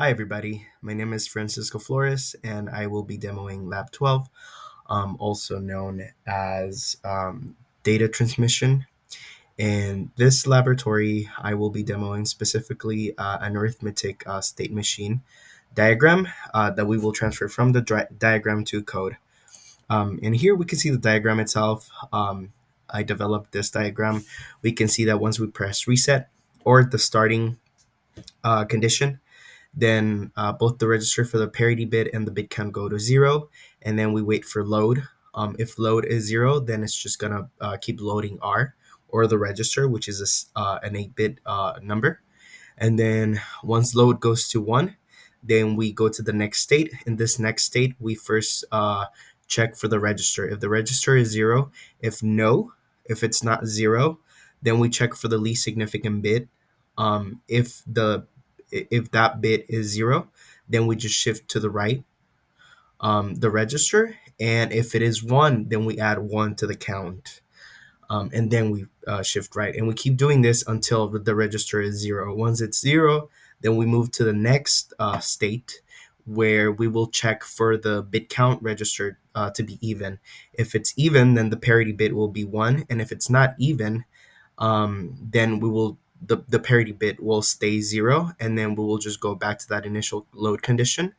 Hi everybody, my name is Francisco Flores and I will be demoing Lab 12, also known as data transmission. In this laboratory, I will be demoing specifically an arithmetic state machine diagram that we will transfer from the diagram to code. And here we can see the diagram itself. I developed this diagram. We can see that once we press reset or the starting condition, then both the register for the parity bit and the bit count go to 0, and then we wait for load. If load is 0, then it's just gonna keep loading R, or the register, which is an 8-bit number. And then once load goes to 1, then we go to the next state. In this next state, we first check for the register. If the register is 0, if it's not 0, then we check for the least significant bit. If that bit is 0, then we just shift to the right, the register. And if it is 1, then we add 1 to the count. And then we shift right. And we keep doing this until the register is 0. Once it's 0, then we move to the next state, where we will check for the bit count register to be even. If it's even, then the parity bit will be 1. And if it's not even, then the parity bit will stay 0, and then we will just go back to that initial load condition.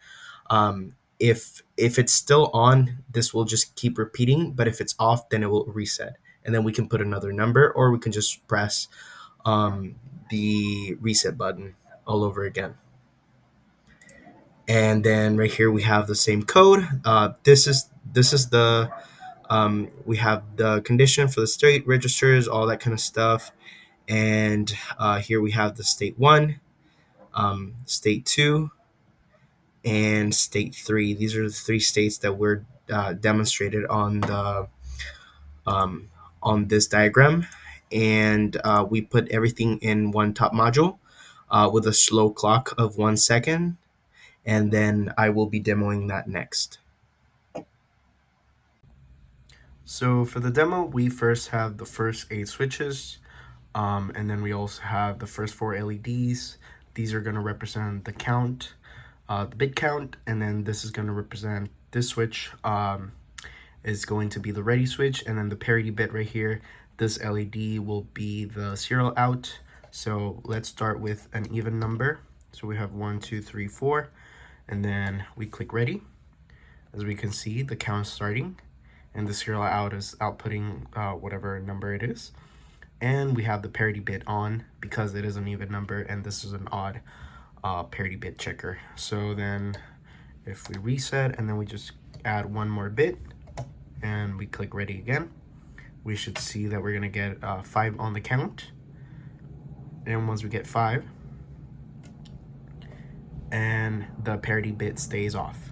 If it's still on, this will just keep repeating, but if it's off, then it will reset, and then we can put another number, or we can just press the reset button all over again. And then right here we have the same code. This is the we have the condition for the state registers, all that kind of stuff. And here we have the state 1, state 2, and state 3. These are the 3 states that were demonstrated um, on this diagram. And we put everything in one top module with a slow clock of 1 second. And then I will be demoing that next. So for the demo, we first have the first 8 switches. And then we also have the first 4 LEDs. These are going to represent the count, the bit count, and then this is going to represent this switch is going to be the ready switch, and then the parity bit right here, this LED will be the serial out. So let's start with an even number. So we have 1, 2, 3, 4, and then we click ready. As we can see, the count is starting, and the serial out is outputting whatever number it is. And we have the parity bit on because it is an even number, and this is an odd parity bit checker. So then if we reset and then we just add 1 more bit and we click ready again, we should see that we're gonna get 5 on the count. And once we get 5, and the parity bit stays off.